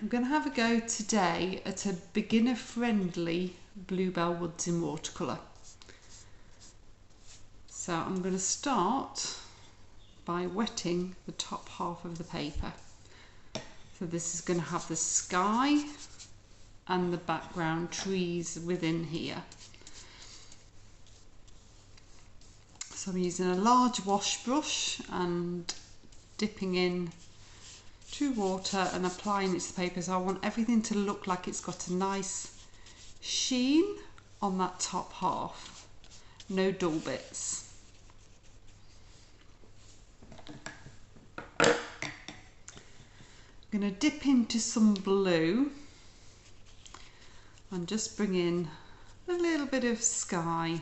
I'm going to have a go today at a beginner friendly Bluebell woods in watercolour. So I'm going to start by wetting the top half of the paper. So this is going to have the sky and the background trees within here. So I'm using a large wash brush and dipping in to water and applying it to the paper. So I want everything to look like it's got a nice sheen on that top half, no dull bits. I'm going to dip into some blue and just bring in a little bit of sky.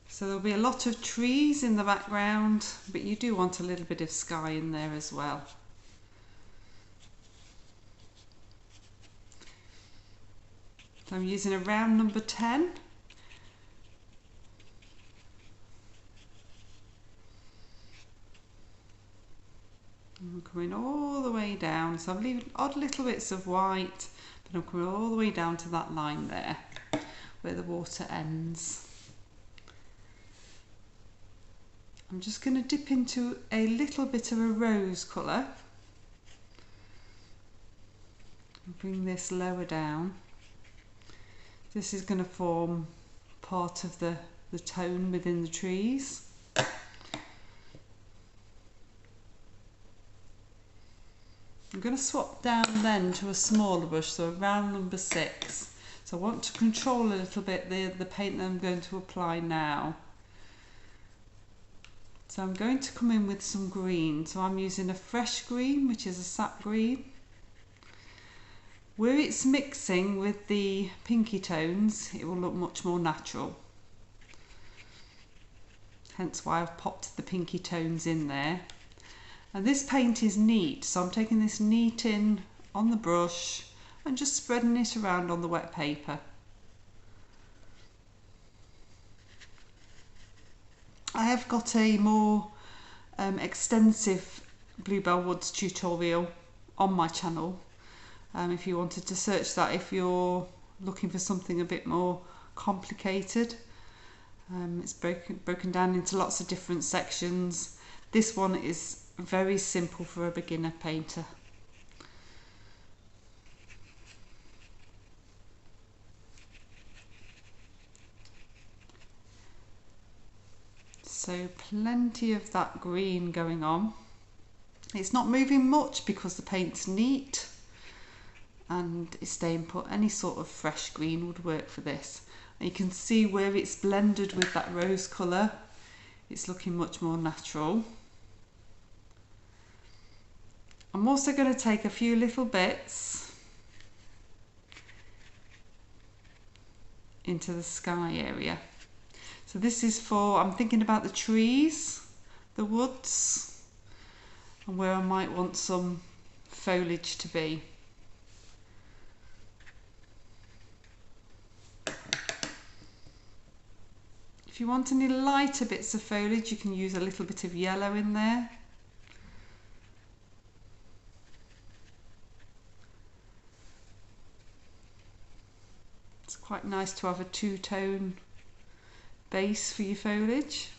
So there'll be a lot of trees in the background, but you do want a little bit of sky in there as well. So I'm using a round number 10. I'm coming all the way down, so I'm leaving odd little bits of white, but I'm coming all the way down to that line there where the water ends. I'm just going to dip into a little bit of a rose colour and bring this lower down. This is going to form part of the tone within the trees. I'm going to swap down then to a smaller brush, so a round number 6. So I want to control a little bit the paint that I'm going to apply now. So I'm going to come in with some green. So I'm using a fresh green, which is a sap green. Where it's mixing with the pinky tones, it will look much more natural. Hence why I've popped the pinky tones in there. And this paint is neat, so I'm taking this neat in on the brush and just spreading it around on the wet paper. I have got a more extensive Bluebell Woods tutorial on my channel. If you wanted to search that, if you're looking for something a bit more complicated. It's broken down into lots of different sections. This one is very simple for a beginner painter. So plenty of that green going on. It's not moving much because the paint's neat and it's staying put. Any sort of fresh green would work for this. And you can see where it's blended with that rose colour, it's looking much more natural. I'm also going to take a few little bits into the sky area. So this is for, I'm thinking about the trees, the woods, and where I might want some foliage to be. If you want any lighter bits of foliage, you can use a little bit of yellow in there. It's quite nice to have a two-tone base for your foliage.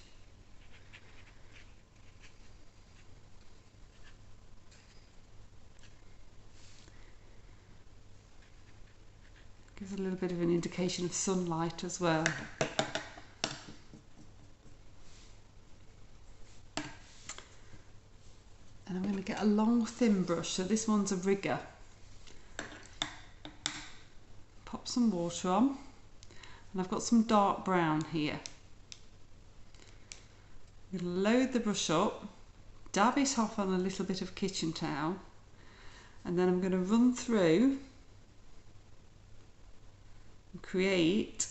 Gives a little bit of an indication of sunlight as well. And I'm going to get a long thin brush, so this one's a rigger. Pop some water on, and I've got some dark brown here. I'm going to load the brush up, dab it off on a little bit of kitchen towel, and then I'm going to run through and create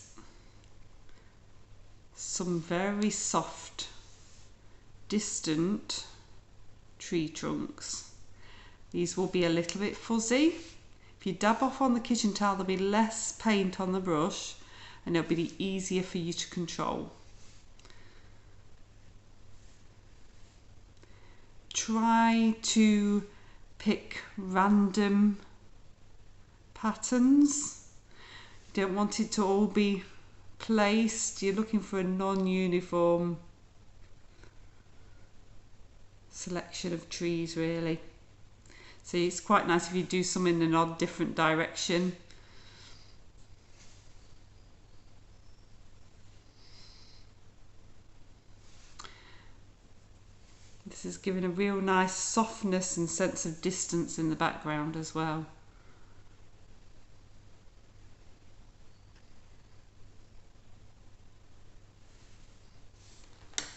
some very soft, distant tree trunks. These will be a little bit fuzzy. If you dab off on the kitchen towel, there'll be less paint on the brush and it'll be easier for you to control. Try to pick random patterns. You don't want it to all be placed. You're looking for a non-uniform selection of trees really. So it's quite nice if you do some in an odd different direction. This is giving a real nice softness and sense of distance in the background as well.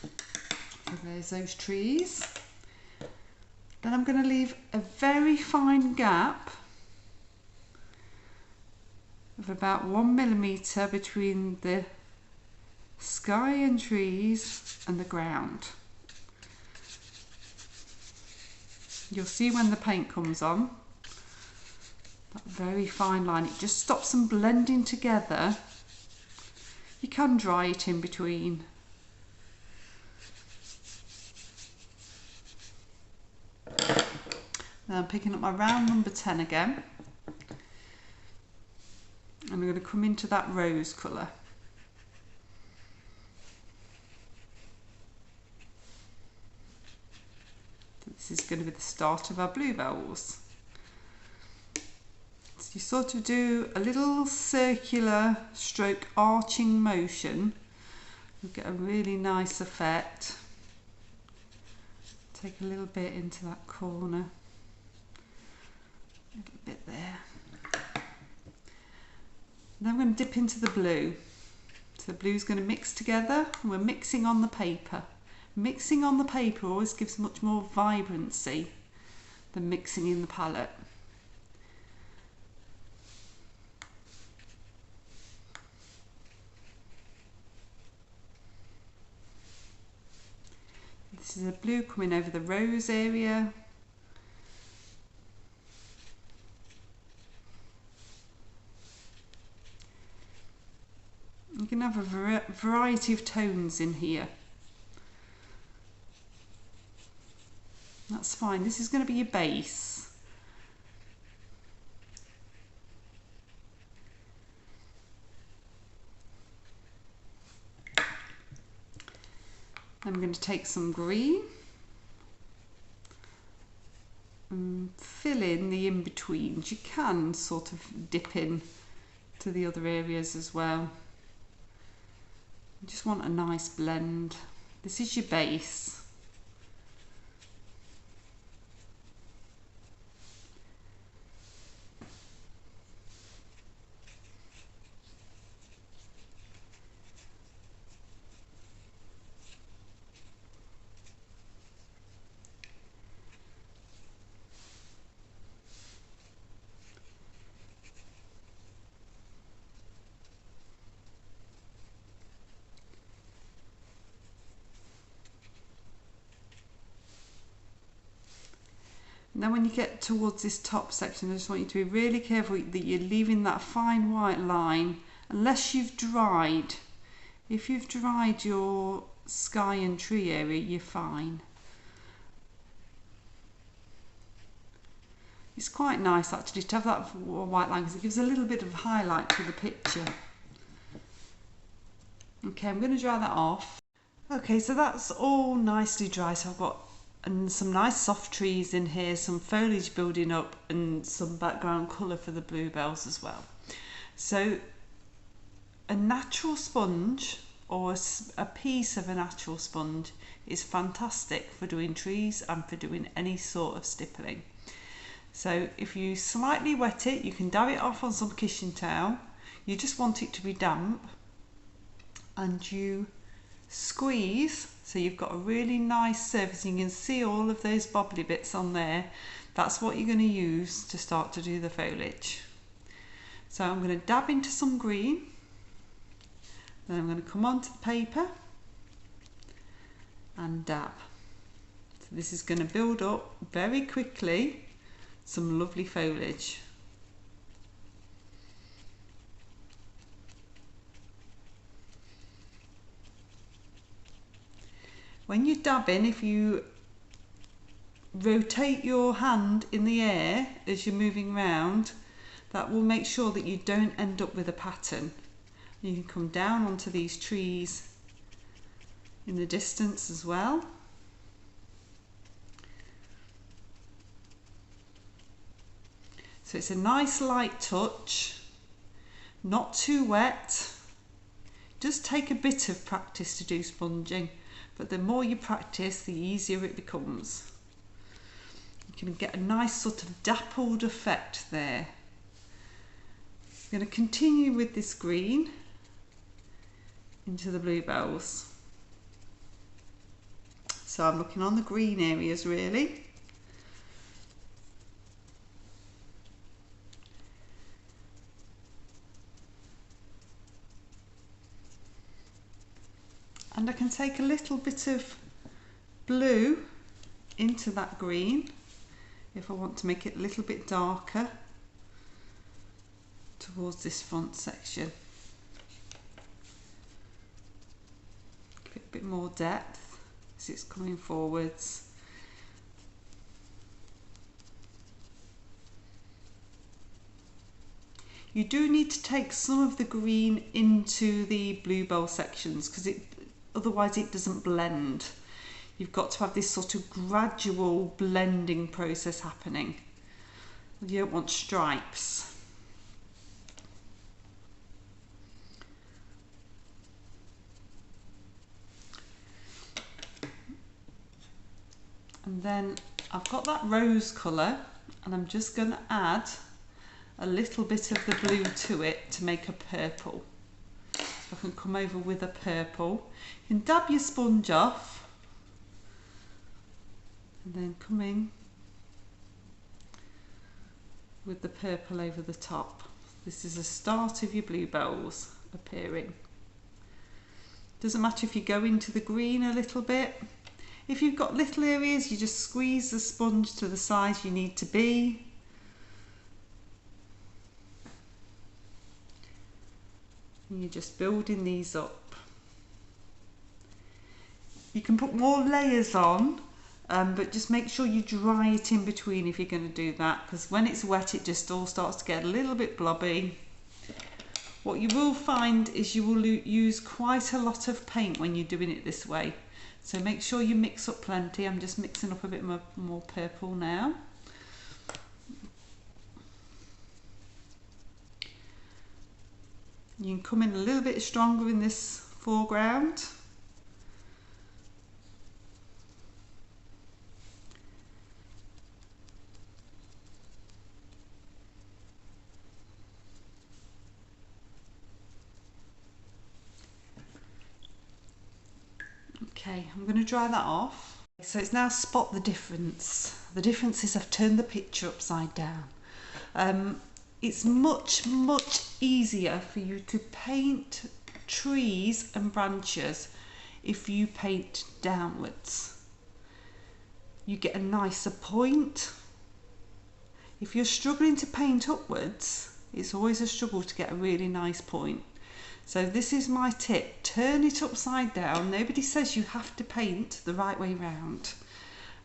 So there's those trees. Then I'm going to leave a very fine gap of about 1 millimetre between the sky and trees and the ground. You'll see when the paint comes on, that very fine line, it just stops them blending together. You can dry it in between. Now I'm picking up my round number 10 again. And I'm going to come into that rose colour. This is going to be the start of our bluebells. So you sort of do a little circular stroke arching motion. You'll get a really nice effect. Take a little bit into that corner. A little bit there. Then I'm going to dip into the blue. So the blue is going to mix together, and we're mixing on the paper. Mixing on the paper always gives much more vibrancy than mixing in the palette. This is a blue coming over the rose area. You can have a variety of tones in here. That's fine. This is going to be your base. I'm going to take some green and fill in the in-betweens. You can sort of dip in to the other areas as well. You just want a nice blend. This is your base. Now when you get towards this top section, I just want you to be really careful that you're leaving that fine white line unless you've dried. If you've dried your sky and tree area, you're fine. It's quite nice actually to have that white line because it gives a little bit of highlight to the picture. Okay, I'm going to dry that off. Okay, so that's all nicely dry, so I've got some nice soft trees in here, some foliage building up and some background colour for the bluebells as well. So a natural sponge or a piece of a natural sponge is fantastic for doing trees and for doing any sort of stippling. So if you slightly wet it, you can dab it off on some kitchen towel. You just want it to be damp and you squeeze so you've got a really nice surface. You can see all of those bobbly bits on there. That's what you're going to use to start to do the foliage. So I'm going to dab into some green, then I'm going to come onto the paper and dab. So this is going to build up very quickly some lovely foliage. When you dab in, if you rotate your hand in the air as you're moving round, That will make sure that you don't end up with a pattern. You can come down onto these trees in the distance as well. So it's a nice light touch, not too wet. Does take a bit of practice to do sponging, but the more you practice, the easier it becomes. You can get a nice sort of dappled effect there. I'm going to continue with this green into the bluebells. So I'm looking on the green areas really. And I can take a little bit of blue into that green if I want to make it a little bit darker towards this front section. Give it a bit more depth as it's coming forwards. You do need to take some of the green into the bluebell sections because otherwise it doesn't blend. You've got to have this sort of gradual blending process happening. You don't want stripes. And then I've got that rose colour and I'm just going to add a little bit of the blue to it to make a purple. So I can come over with a purple. You can dab your sponge off and then come in with the purple over the top. This is the start of your bluebells appearing. Doesn't matter if you go into the green a little bit. If you've got little areas, you just squeeze the sponge to the size you need to be. And you're just building these up. You can put more layers on, but just make sure you dry it in between if you're going to do that, because when it's wet it just all starts to get a little bit blobby. What you will find is you will use quite a lot of paint when you're doing it this way. So make sure you mix up plenty. I'm just mixing up a bit more purple now. You can come in a little bit stronger in this foreground. Okay, I'm going to dry that off. So it's now spot the difference. The difference is I've turned the picture upside down. It's much easier for you to paint trees and branches if you paint downwards. You get a nicer point. If you're struggling to paint upwards, it's always a struggle to get a really nice point. So this is my tip, turn it upside down. Nobody says you have to paint the right way round.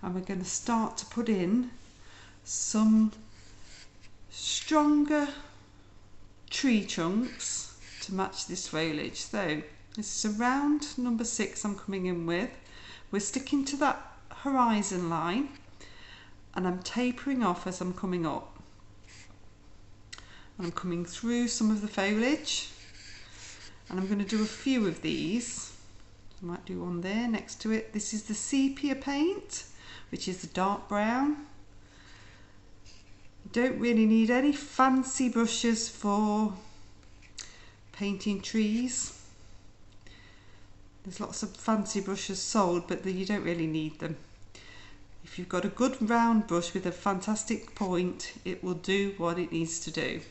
And we're going to start to put in some stronger tree trunks to match this foliage. So this is around number 6 I'm coming in with. We're sticking to that horizon line and I'm tapering off as I'm coming up. And I'm coming through some of the foliage. And I'm going to do a few of these. I might do one there next to it. This is the sepia paint, which is the dark brown. You don't really need any fancy brushes for painting trees. There's lots of fancy brushes sold, but you don't really need them. If you've got a good round brush with a fantastic point, it will do what it needs to do.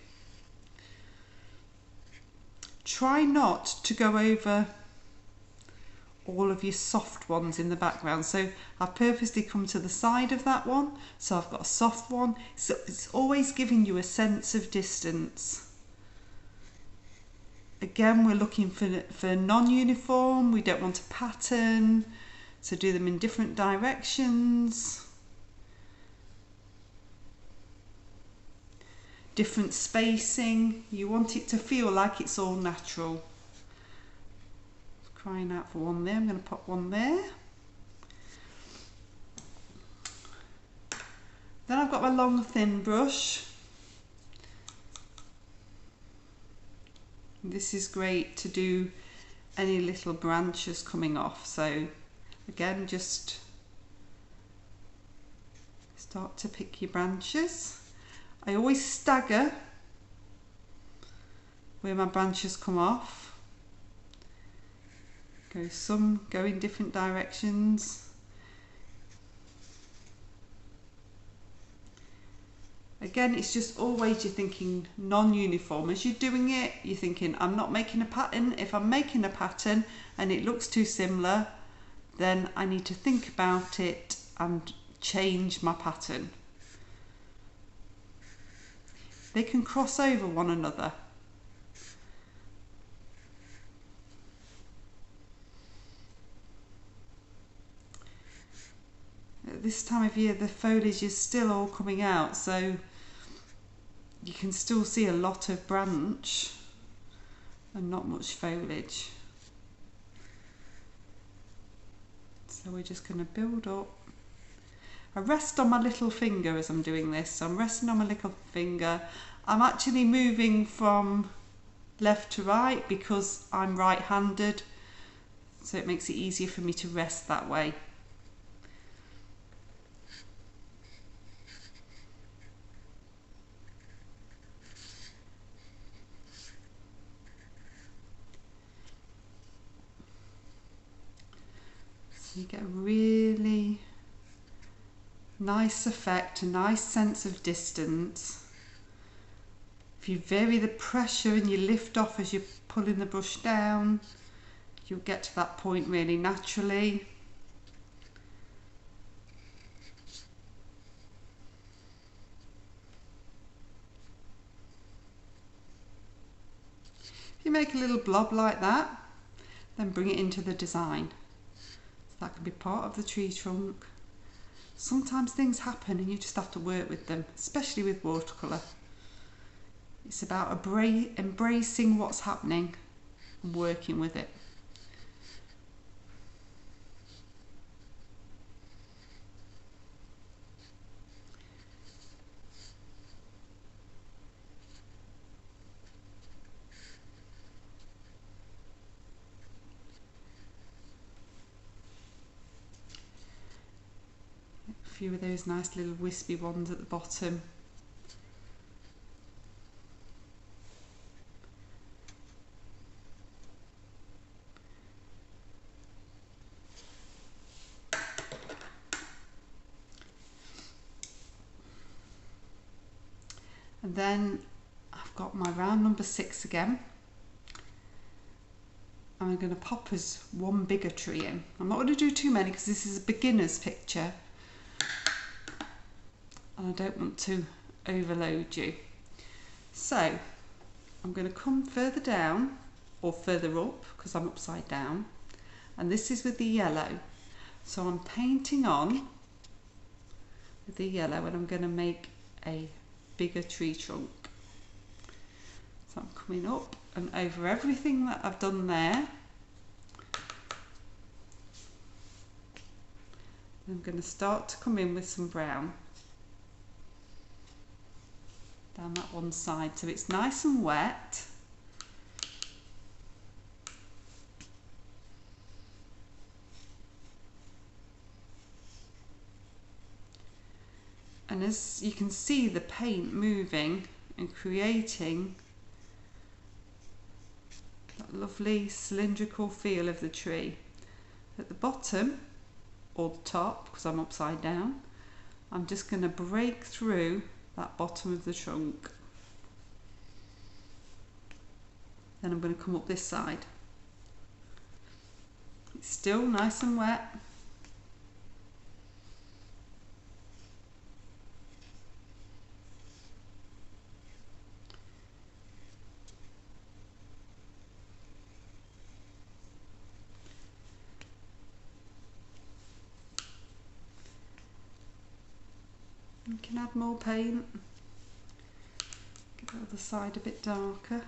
Try not to go over all of your soft ones in the background. So I've purposely come to the side of that one, so I've got a soft one. So it's always giving you a sense of distance. Again, we're looking for non-uniform. We don't want a pattern, so do them in different directions. different spacing. You want it to feel like it's all natural. Crying out for one there, I'm going to pop one there. Then I've got my long thin brush. This is great to do any little branches coming off. So again, just start to pick your branches. I always stagger where my branches come off. Some go in different directions. Again, it's just always you're thinking non-uniform. As you're doing it, you're thinking, I'm not making a pattern. If I'm making a pattern and it looks too similar, then I need to think about it and change my pattern. They can cross over one another. At this time of year, the foliage is still all coming out, so you can still see a lot of branch and not much foliage. So we're just going to build up. I rest on my little finger as I'm doing this, so I'm resting on my little finger. I'm actually moving from left to right because I'm right-handed, so it makes it easier for me to rest that way. So you get a really nice effect, a nice sense of distance. If you vary the pressure and you lift off as you're pulling the brush down, you'll get to that point really naturally. If you make a little blob like that, then bring it into the design. So that can be part of the tree trunk. Sometimes things happen and you just have to work with them, especially with watercolour. It's about embracing what's happening and working with it. A few of those nice little wispy ones at the bottom. And then I've got my round number 6 again. And I'm going to pop us one bigger tree in. I'm not going to do too many because this is a beginner's picture. And I don't want to overload you. So I'm going to come further down or further up because I'm upside down, and this is with the yellow. So I'm painting on with the yellow and I'm going to make a bigger tree trunk. So I'm coming up and over everything that I've done there. I'm going to start to come in with some brown down that one side so it's nice and wet. And as you can see the paint moving and creating that lovely cylindrical feel of the tree. At the bottom or the top, because I'm upside down, I'm just going to break through that bottom of the trunk. Then I'm going to come up this side. It's still nice and wet. You can add more paint. The other side a bit darker.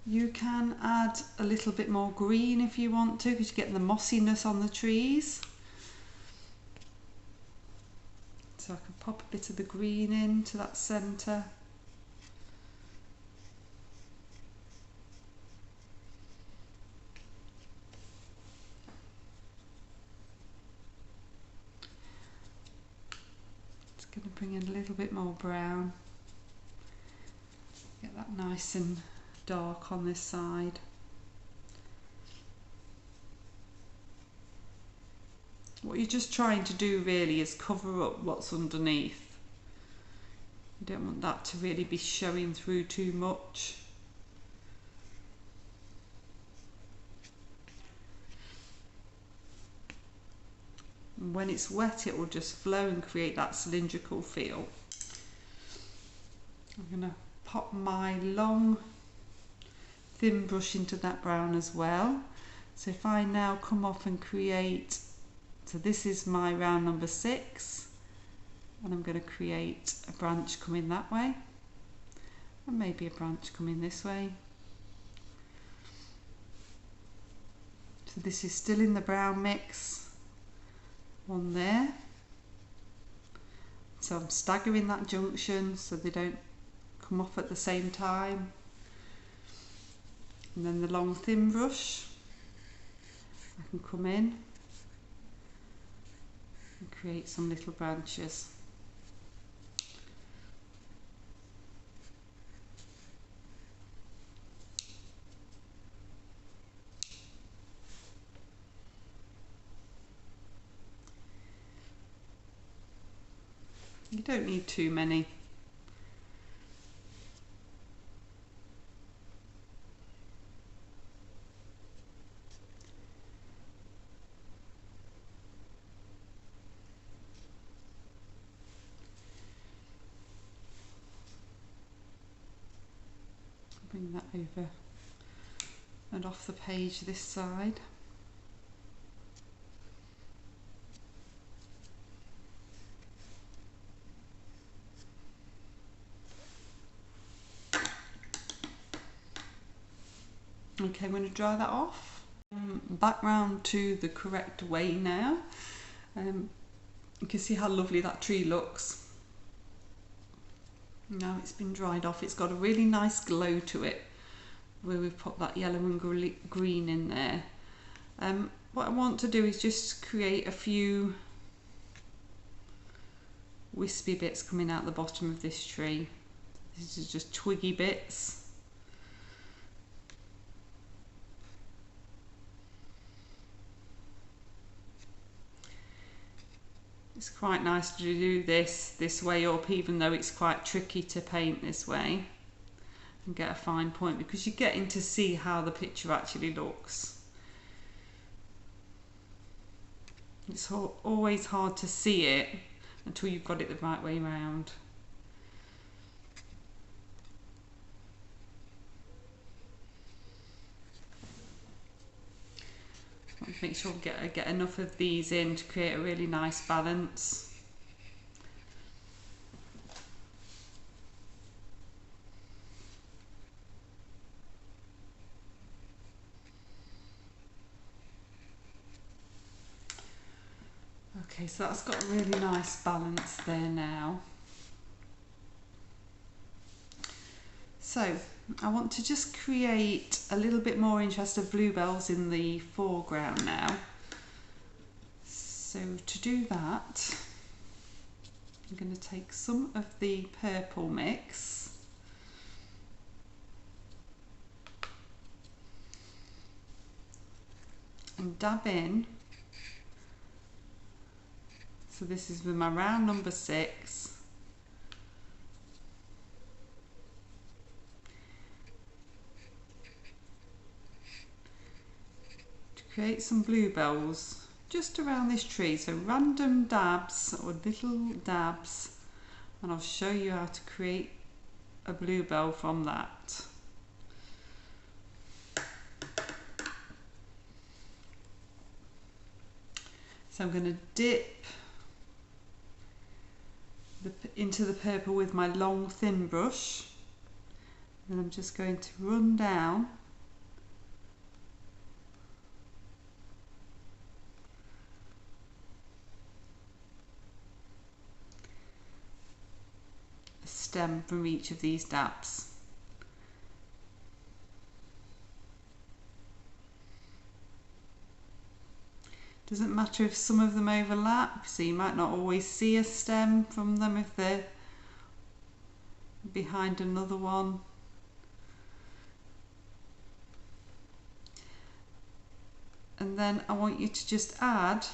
You can add a little bit more green if you want to, because you get the mossiness on the trees. So I can pop a bit of the green into that centre. Just going to bring in a little bit more brown. Get that nice and dark on this side. What you're just trying to do really is cover up what's underneath. You don't want that to really be showing through too much. And when it's wet, it will just flow and create that cylindrical feel. I'm going to pop my long thin brush into that brown as well. So if I now come off and create, so this is my round number 6, and I'm going to create a branch coming that way, and maybe a branch coming this way. So this is still in the brown mix, one there. So I'm staggering that junction so they don't come off at the same time. And then the long thin brush, I can come in and create some little branches. You don't need too many. Bring that over and off the page this side. Okay, I'm going to dry that off. Back round to the correct way now. You can see how lovely that tree looks. Now it's been dried off, it's got a really nice glow to it where we've put that yellow and green in there. What I want to do is just create a few wispy bits coming out the bottom of this tree. This is just twiggy bits. It's quite nice to do this way up, even though it's quite tricky to paint this way and get a fine point, because you're getting to see how the picture actually looks. It's always hard to see it until you've got it the right way round. Make sure we get enough of these in to create a really nice balance. Okay, so that's got a really nice balance there now. So I want to just create a little bit more interest of bluebells in the foreground now. So to do that, I'm going to take some of the purple mix and dab in. So this is with my round number 6. Create some bluebells just around this tree, so random dabs or little dabs, and I'll show you how to create a bluebell from that. So I'm going to dip into the purple with my long thin brush, and I'm just going to run down a stem from each of these dabs. Doesn't matter if some of them overlap, so you might not always see a stem from them if they're behind another one. And then I want you to just add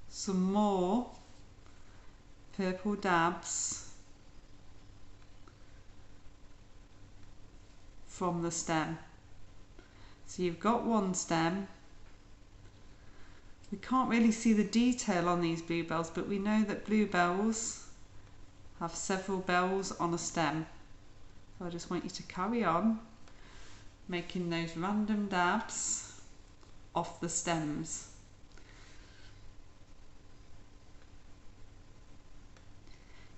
some more purple dabs from the stem. So you've got one stem. We can't really see the detail on these bluebells, but we know that bluebells have several bells on a stem. So I just want you to carry on making those random dabs off the stems.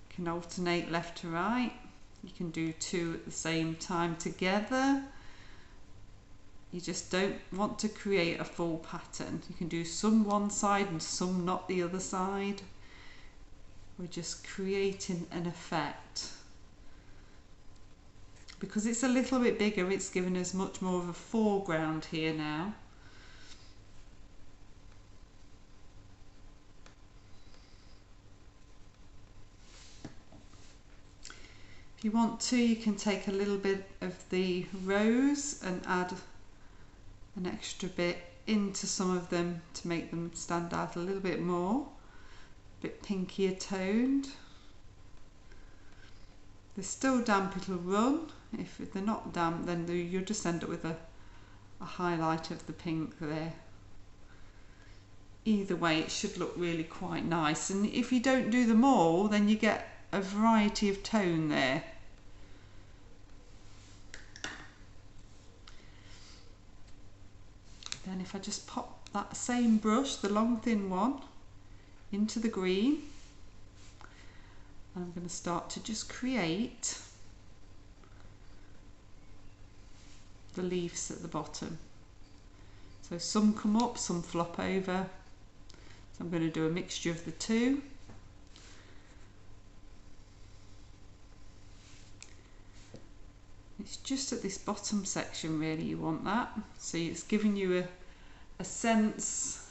You can alternate left to right. You can do two at the same time together. You just don't want to create a full pattern. You can do some one side and some not the other side. We're just creating an effect. Because it's a little bit bigger, it's giving us much more of a foreground here now. If you want to, you can take a little bit of the rose and add an extra bit into some of them to make them stand out a little bit more, a bit pinkier toned. If they're still damp, it'll run. If they're not damp, then you'll just end up with a highlight of the pink there. Either way, it should look really quite nice, and if you don't do them all, then you get a variety of tone there. Then if I just pop that same brush, the long thin one, into the green, I'm going to start to just create the leaves at the bottom. So some come up, some flop over. So I'm going to do a mixture of the two. It's just at this bottom section really you want that, so it's giving you a sense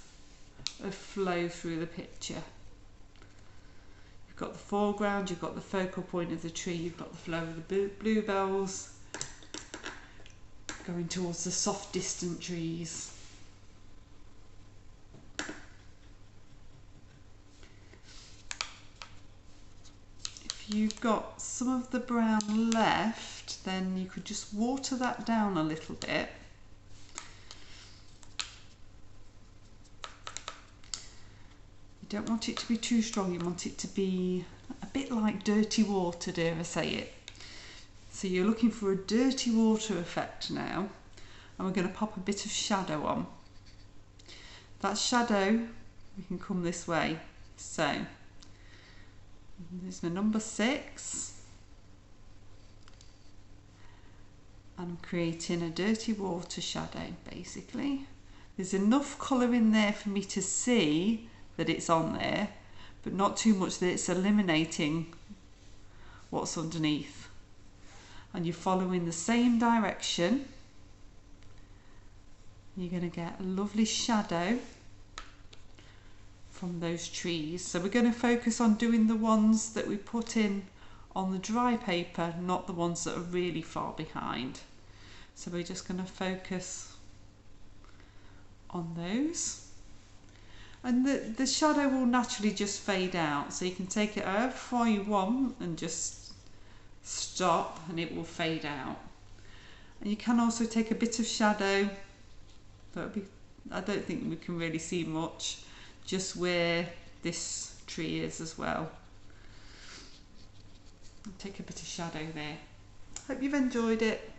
of flow through the picture. You've got the foreground, you've got the focal point of the tree, you've got the flow of the bluebells going towards the soft distant trees. If you've got some of the brown left, then you could just water that down a little bit. You don't want it to be too strong, you want it to be a bit like dirty water, dare I say it. So you're looking for a dirty water effect now, and we're going to pop a bit of shadow on. That shadow, we can come this way. So there's my number 6, and I'm creating a dirty water shadow basically. There's enough colour in there for me to see that it's on there, but not too much that it's eliminating what's underneath. And you're following the same direction, you're going to get a lovely shadow from those trees. So we're going to focus on doing the ones that we put in on the dry paper, not the ones that are really far behind. So we're just going to focus on those, and the shadow will naturally just fade out, so you can take it however far you want and just stop and it will fade out. And you can also take a bit of shadow, I don't think we can really see much, just where this tree is as well. Take a bit of shadow there. Hope you've enjoyed it.